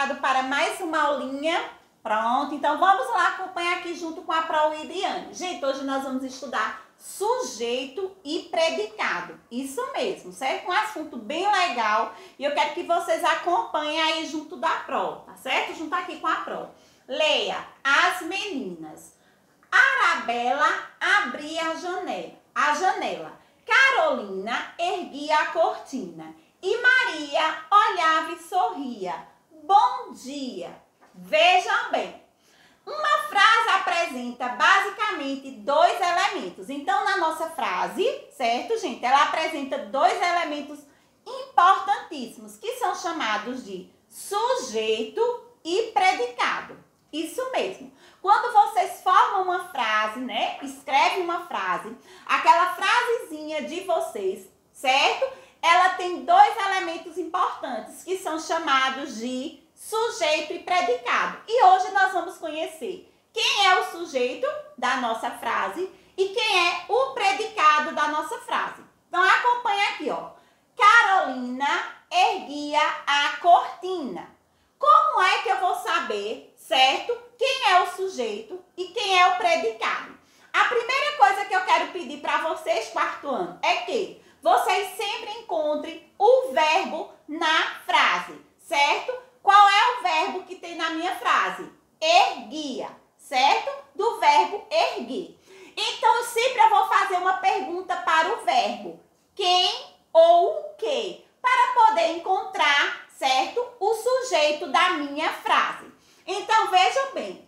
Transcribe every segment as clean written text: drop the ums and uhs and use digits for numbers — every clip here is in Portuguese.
preparado para mais uma aulinha? Pronto, então vamos lá acompanhar aqui junto com a Pro e Liane. Gente, hoje nós vamos estudar sujeito e predicado. Isso mesmo, certo? Um assunto bem legal e eu quero que vocês acompanhem aí junto da Pro, tá certo? Junto aqui com a Pro. Leia: as meninas. Arabella abria a janela. Carolina erguia a cortina. E Maria olhava e sorria. Bom dia! Vejam bem, uma frase apresenta basicamente dois elementos. Então, na nossa frase, certo, gente? Ela apresenta dois elementos importantíssimos, que são chamados de sujeito e predicado. Isso mesmo. Quando vocês formam uma frase, né? Escrevem uma frase, aquela frasezinha de vocês, certo? Ela tem dois elementos importantes, que são chamados de sujeito e predicado. E hoje nós vamos conhecer quem é o sujeito da nossa frase e quem é o predicado da nossa frase. Então, acompanha aqui, ó. Carolina erguia a cortina. Como é que eu vou saber, certo, quem é o sujeito e quem é o predicado? A primeira coisa que eu quero pedir para vocês, quarto ano, é que vocês sempre encontrem o verbo na frase, certo? Qual é o verbo que tem na minha frase? Erguia, certo? Do verbo erguer. Então, sempre eu vou fazer uma pergunta para o verbo. Quem ou o que? Para poder encontrar, certo? O sujeito da minha frase. Então, vejam bem.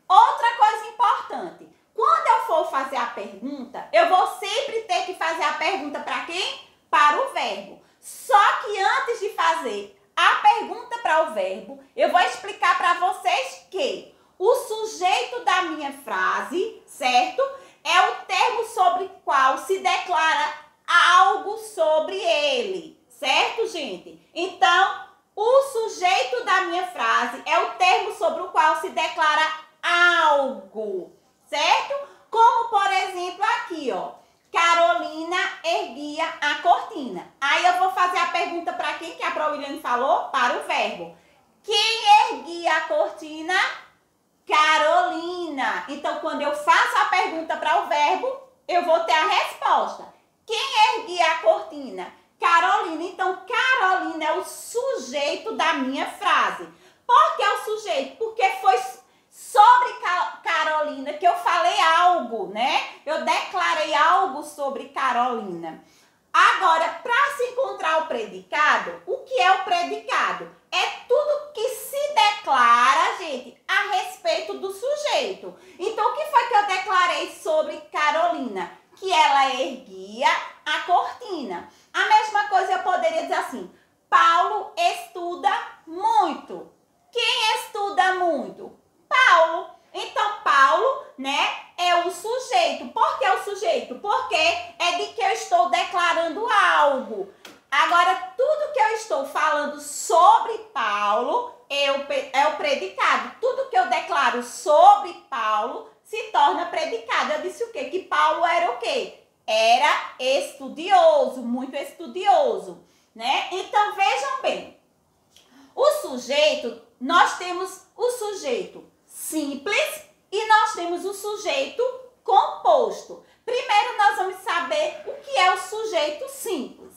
Outra coisa importante. Quando eu for fazer a pergunta, eu vou sempre ter que fazer a pergunta para quem? Para o verbo. Só que antes de fazer a pergunta para o verbo, eu vou explicar para vocês que o sujeito da minha frase, certo? É o termo sobre o qual se declara algo sobre ele, certo, gente? Então, o sujeito da minha frase é o termo sobre o qual se declara algo, certo? Como, por exemplo, aqui, ó. Carolina erguia a cortina. Aí eu vou fazer a pergunta para quem que a Prowiliane falou? Para o verbo. Quem erguia a cortina? Carolina. Então, quando eu faço a pergunta para o verbo, eu vou ter a resposta. Quem erguia a cortina? Carolina. Então, Carolina é o sujeito da minha frase. Por que é o sujeito? Porque foi sobre Carolina que eu falei algo, né? Eu declarei algo sobre Carolina. Agora, para se encontrar o predicado, o que é o predicado? É tudo que se declara, gente, a respeito do sujeito. Então, o que foi que eu declarei sobre Carolina? Que ela erguia a cortina. A mesma coisa eu poderia dizer assim: Paulo estuda muito. Quem estuda muito? Paulo. Então, Paulo, né, é o sujeito. Por que é o sujeito? Porque é de que eu estou declarando algo. Agora, tudo que eu estou falando sobre Paulo é o predicado. Tudo que eu declaro sobre Paulo se torna predicado. Eu disse o quê? Que Paulo era o quê? Era estudioso, muito estudioso, né? Então, vejam bem. O sujeito, nós temos o sujeito simples e nós temos o sujeito composto. Primeiro, nós vamos saber o que é o sujeito simples.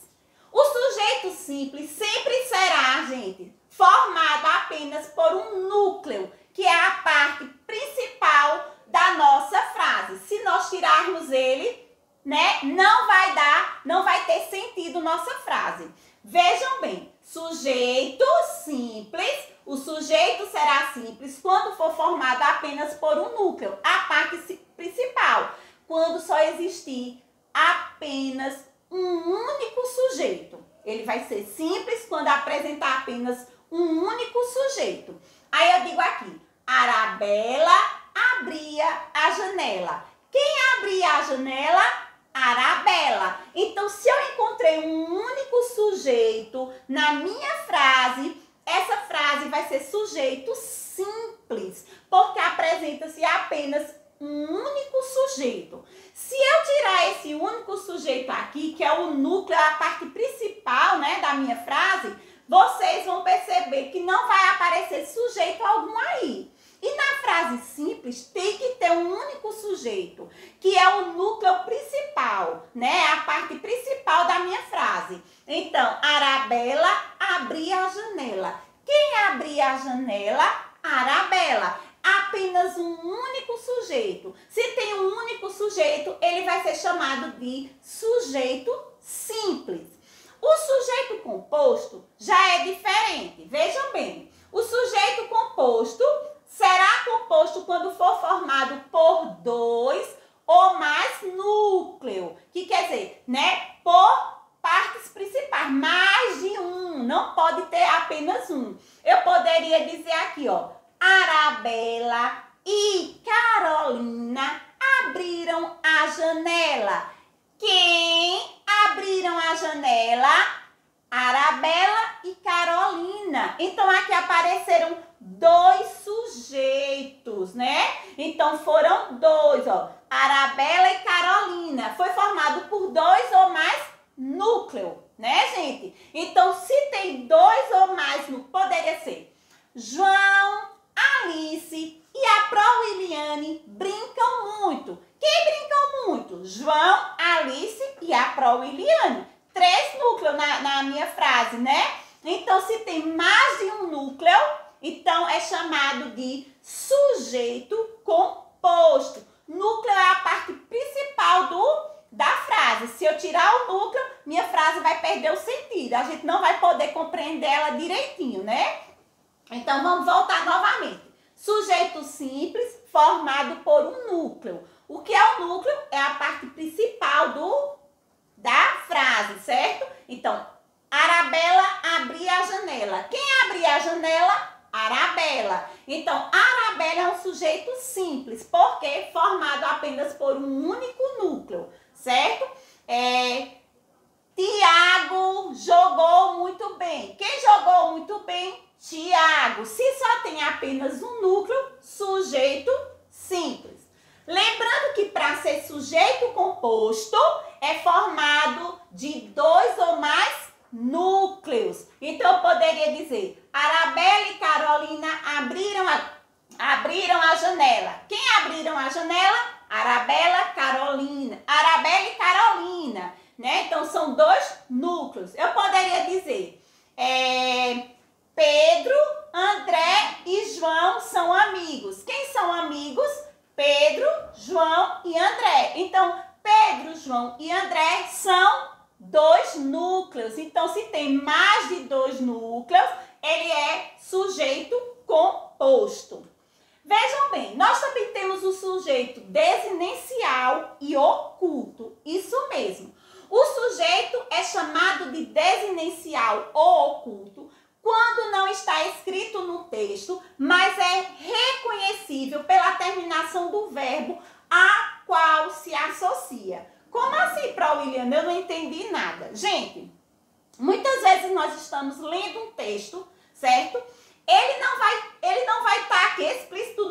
O sujeito simples sempre será, gente, formado apenas por um núcleo, que é a parte principal da nossa frase. Se nós tirarmos ele, né, não vai ter sentido nossa frase. Vejam bem, sujeito simples, o sujeito será simples quando for formado apenas por um núcleo, a parte principal, quando só existir apenas um único sujeito. Ele vai ser simples quando apresentar apenas um único sujeito. Aí eu digo aqui, Arabella abria a janela. Quem abria a janela? Arabella. Então, se eu encontrei um único sujeito na minha frase, essa frase vai ser sujeito simples, porque apresenta-se apenas um único sujeito. Se eu tirar esse único sujeito aqui, que é o núcleo, a parte principal, né, da minha frase, vocês vão perceber que não vai aparecer sujeito algum aí. E na frase simples tem que ter um único sujeito, que é o núcleo principal, né? A parte principal da minha frase. Então, Arabella abria a janela. Quem abria a janela? Arabella. Apenas um único sujeito. Se tem um único sujeito, ele vai ser chamado de sujeito simples. O sujeito composto já é diferente. Vejam bem, o sujeito composto será composto quando for formado por 2 ou mais núcleos. Que quer dizer, né? Por partes principais, mais de um. Não pode ter apenas um. Eu poderia dizer aqui, ó. Arabella e Carolina abriram a janela. Quem abriram a janela? Arabella e Carolina. Então, aqui apareceram 2 sujeitos, né? Então, foram 2, ó. Arabella e Carolina. Foi formado por 2 ou mais núcleos, né, gente? Então, se tem 2 ou mais núcleos, poderia ser João, Alice e a Prowiliane brincam muito. Quem brincam muito? João, Alice e a Prowiliane. 3 núcleos na minha frase, né? Então, se tem mais de um núcleo, então é chamado de sujeito composto. Núcleo é a parte principal da frase. Se eu tirar o núcleo, minha frase vai perder o sentido. A gente não vai poder compreender ela direitinho, né? Então, vamos voltar novamente. Sujeito simples formado por um núcleo. O que é o núcleo? É a parte principal da frase, certo? Então, Arabella abria a janela. Quem abria a janela? Arabella. Então, Arabella é um sujeito simples, porque formado apenas por um único núcleo, certo? Tiago jogou muito bem. Quem jogou muito bem? Tiago. Se só tem apenas um núcleo, sujeito simples. Lembrando que para ser sujeito composto é formado de 2 ou mais núcleos. Então, eu poderia dizer, Arabella e Carolina abriram a janela. Quem abriram a janela? Arabella, Carolina. Arabella e Carolina, né? Então, são 2 núcleos. Eu poderia dizer, Pedro, André e João são amigos. Quem são amigos? Pedro, João e André. Então, Pedro, João e André são 2 núcleos. Então, se tem mais de 2 núcleos, ele é sujeito composto. Vejam bem, nós também temos o sujeito desinencial e oculto. Isso mesmo. O sujeito é chamado de desinencial ou oculto quando não está escrito no texto, mas é reconhecível pela terminação do verbo a qual se associa. Como assim, Prowiliane? Eu não entendi nada. Gente, muitas vezes nós estamos lendo um texto, certo? Ele não vai estar aqui explícito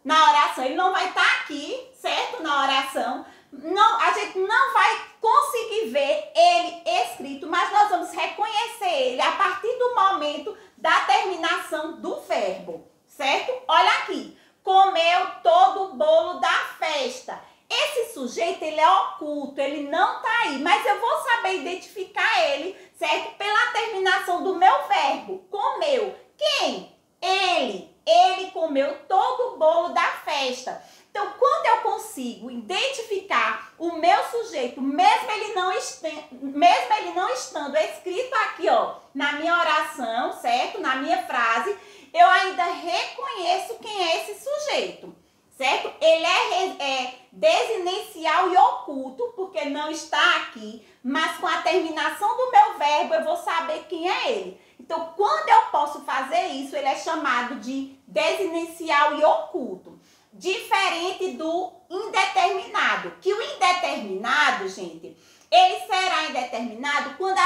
na oração, ele não vai estar aqui, certo? Na oração. Não, a gente não vai conseguir ver ele escrito, mas nós vamos reconhecer ele a partir do momento da terminação do verbo, certo? Olha aqui, comeu todo o bolo da festa. Esse sujeito, ele é oculto, ele não tá aí, mas eu vou saber identificar ele, certo? Pela terminação do meu verbo, comeu. Quem? Ele. Ele comeu todo o bolo da festa. Então, quando eu consigo identificar o meu sujeito, mesmo ele não estando escrito aqui, ó, na minha oração, certo? Na minha frase, eu ainda reconheço quem é esse sujeito, certo? Ele é desinencial e oculto, porque não está aqui, mas com a terminação do meu verbo, eu vou saber quem é ele. Então, quando eu posso fazer isso, ele é chamado de desinencial e oculto. Diferente do indeterminado, que o indeterminado, gente, ele será indeterminado quando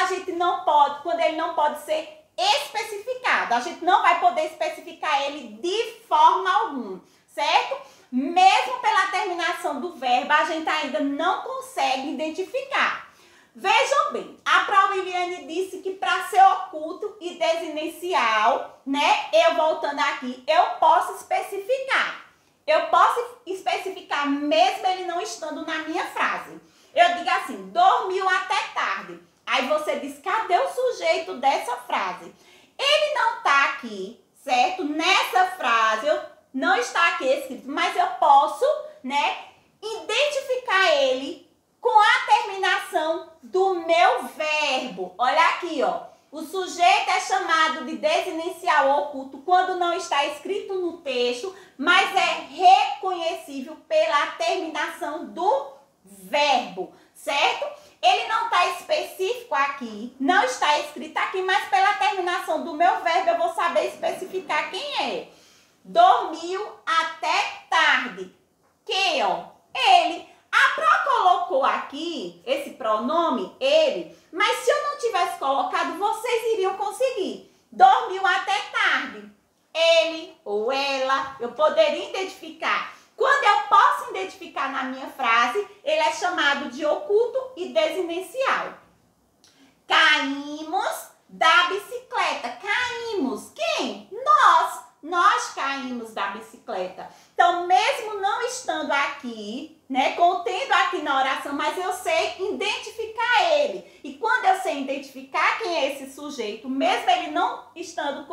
ele não pode ser especificado. A gente não vai poder especificar ele de forma alguma, certo? Mesmo pela terminação do verbo, a gente ainda não consegue identificar. Vejam bem, a Prowiliane disse que para ser oculto desinencial, né? Eu voltando aqui, eu posso especificar. Eu posso especificar mesmo ele não estando na minha frase. Eu digo assim, dormiu até tarde. Aí você diz, cadê o sujeito dessa frase? Ele não tá aqui, certo? Nessa frase, não está aqui escrito, mas eu posso, né, identificar ele com a terminação do meu verbo. Olha aqui, ó. O sujeito é chamado de desinicial oculto quando não está escrito no texto, mas é reconhecível pela terminação do verbo, certo? Ele não está específico aqui, não está escrito aqui, mas pela terminação do meu verbo eu vou saber especificar quem é. Dormiu até tarde. Que, ó, ele. A Pro colocou aqui esse pronome, ele, mas se eu não tivesse colocado, vocês iriam conseguir. Dormiu até tarde. Ele ou ela, eu poderia identificar. Quando eu posso identificar na minha frase, ele é chamado de oculto e desinencial. Caímos da bicicleta. Caímos. Quem? Nós. Nós caímos da bicicleta. Então, mesmo não estando aqui, né, contendo aqui na oração, mas eu sei identificar ele. E quando eu sei identificar quem é esse sujeito, mesmo ele não estando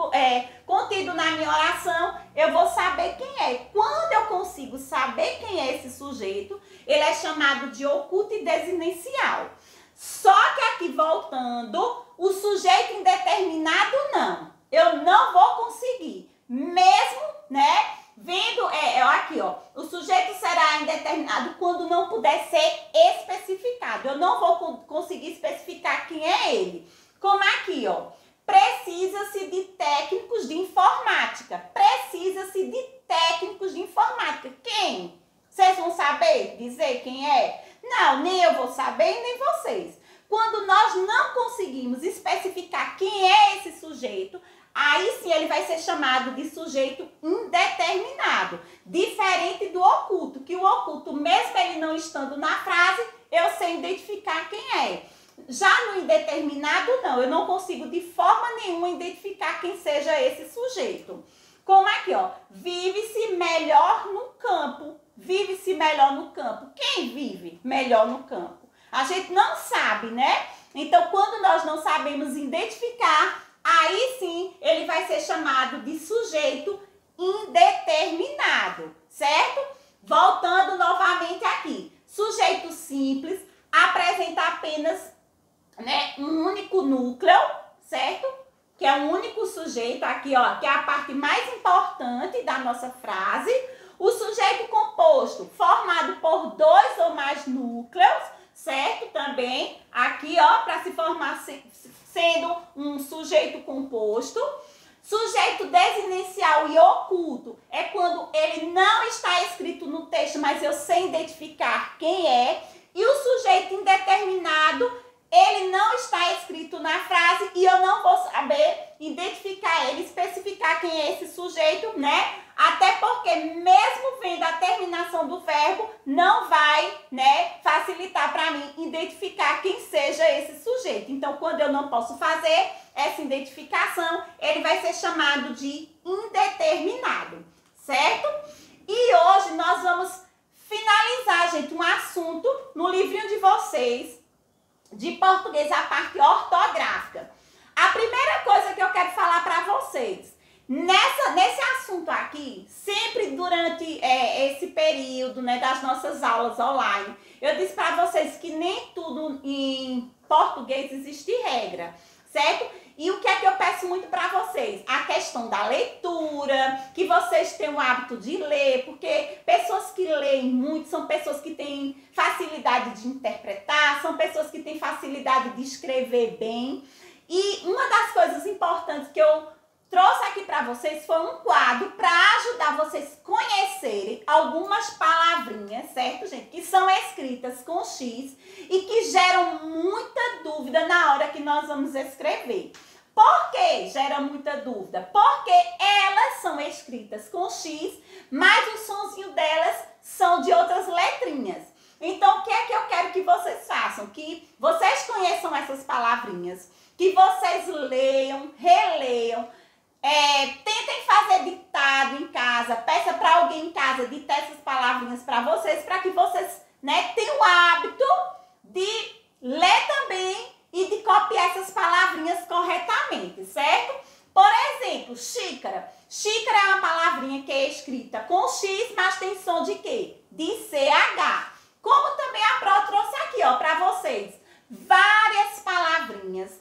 contido na minha oração, eu vou saber quem é. Quando eu consigo saber quem é esse sujeito, ele é chamado de oculto e desinencial. Só que aqui, voltando, o sujeito indeterminado não. Eu não vou conseguir. Mesmo, né, vendo, aqui, ó, o sujeito será indeterminado quando não puder ser especificado. Eu não vou conseguir especificar quem é ele. Como aqui, ó, precisa-se de técnicos de informática. Precisa-se de técnicos de informática. Quem? Vocês vão saber dizer quem é? Não, nem eu vou saber, nem vocês. Quando nós não conseguimos especificar quem é esse sujeito, aí sim ele vai ser chamado de sujeito indeterminado, diferente do oculto, que o oculto, mesmo ele não estando na frase, eu sei identificar quem é. Já no indeterminado, não, eu não consigo de forma nenhuma identificar quem seja esse sujeito. Como aqui, ó, vive-se melhor no campo, vive-se melhor no campo. Quem vive melhor no campo? A gente não sabe, né? Então, quando nós não sabemos identificar, aí sim, ele vai ser chamado de sujeito indeterminado, certo? Voltando novamente aqui. Sujeito simples apresenta apenas, né, um único núcleo, certo? Que é um único sujeito aqui, ó, que é a parte mais importante da nossa frase. O sujeito composto, formado por 2 ou mais núcleos, certo? Também aqui, ó, para se formar sendo um sujeito composto. Sujeito desinencial e oculto é quando ele não está escrito no texto, mas eu sei identificar quem é. E o sujeito indeterminado, ele não está escrito na frase e eu não vou saber identificar ele, especificar quem é esse sujeito, né? Até porque mesmo vendo a terminação do verbo, não vai, né, facilitar para mim identificar quem seja esse sujeito. Então, quando eu não posso fazer essa identificação, ele vai ser chamado de indeterminado, certo? E hoje nós vamos finalizar, gente, um assunto no livrinho de vocês, de português, a parte ortográfica. A primeira coisa que eu quero falar para vocês, nesse assunto aqui, sempre durante esse período, né, das nossas aulas online, eu disse para vocês que nem tudo em português existe regra, certo? E o que é que eu peço muito para vocês? A questão da leitura, que vocês tenham o hábito de ler, porque pessoas que leem muito são pessoas que têm facilidade de interpretar, são pessoas que têm facilidade de escrever bem. E uma das coisas importantes que eu trouxe aqui para vocês foi um quadro para ajudar vocês a conhecerem algumas palavrinhas, certo, gente? Que são escritas com X e que geram muita dúvida na hora que nós vamos escrever. Por que gera muita dúvida? Porque elas são escritas com X, mas o sonzinho delas são de outras letrinhas. Então, o que é que eu quero que vocês façam? Que vocês conheçam essas palavrinhas, que vocês leiam, releiam, corretamente, certo? Por exemplo, xícara. Xícara é uma palavrinha que é escrita com X, mas tem som de quê? De CH. Como também a Pro trouxe aqui, ó, para vocês, várias palavrinhas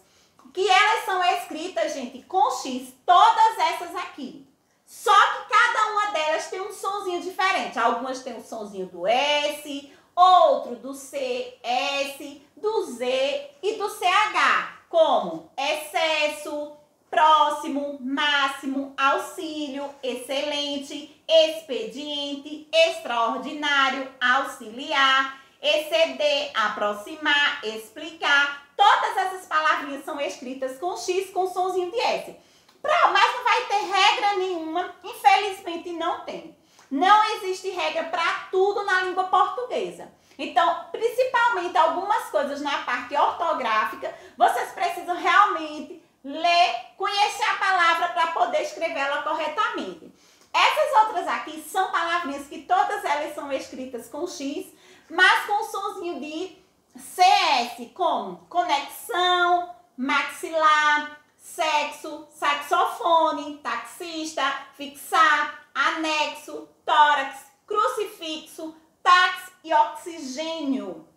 que elas são escritas, gente, com X, todas essas aqui. Só que cada uma delas tem um sonzinho diferente. Algumas têm o sonzinho do S, outro do C, S, do Z e do CH, como excesso, próximo, máximo, auxílio, excelente, expediente, extraordinário, auxiliar, exceder, aproximar, explicar. Todas essas palavrinhas são escritas com X, com sonzinho de S. Mas não vai ter regra nenhuma, infelizmente não tem. Não existe regra para tudo na língua portuguesa. Então, principalmente algumas coisas na parte ortográfica, vocês precisam realmente ler, conhecer a palavra para poder escrevê-la corretamente. Essas outras aqui são palavrinhas que todas elas são escritas com X, mas com sonzinho de CS, como conexão, maxilar, sexo, saxofone, taxista, fixar, anexo, tórax, crucifixo, táxi e oxigênio.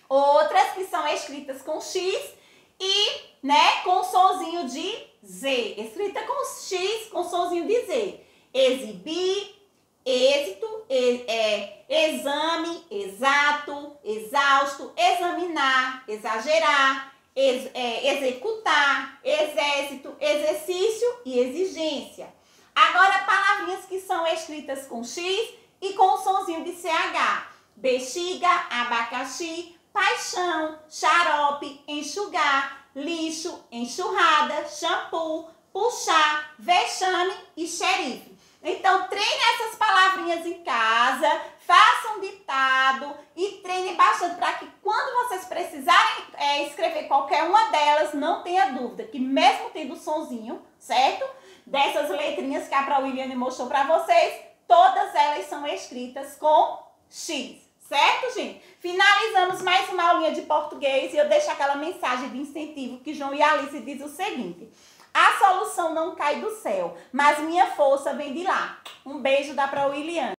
Outras que são escritas com X e, com sonzinho de Z. Escrita com X, com sonzinho de Z. Exibir, êxito, exame, exato, exausto, examinar, exagerar, executar, exército, exercício e exigência. Agora, palavrinhas que são escritas com X e com o sonzinho de CH. Bexiga, abacaxi, paixão, xarope, enxugar, lixo, enxurrada, shampoo, puxar, vexame e xerife. Então, treine essas palavrinhas em casa, façam ditado e treine bastante para que quando vocês precisarem escrever qualquer uma delas, não tenha dúvida que mesmo tendo o sonzinho, certo? Dessas letrinhas que a Pro Williane mostrou para vocês, todas elas são escritas com X, certo, gente? Finalizamos mais uma aulinha de português e eu deixo aquela mensagem de incentivo que João e Alice diz o seguinte: a solução não cai do céu, mas minha força vem de lá. Um beijo da Pro Williane.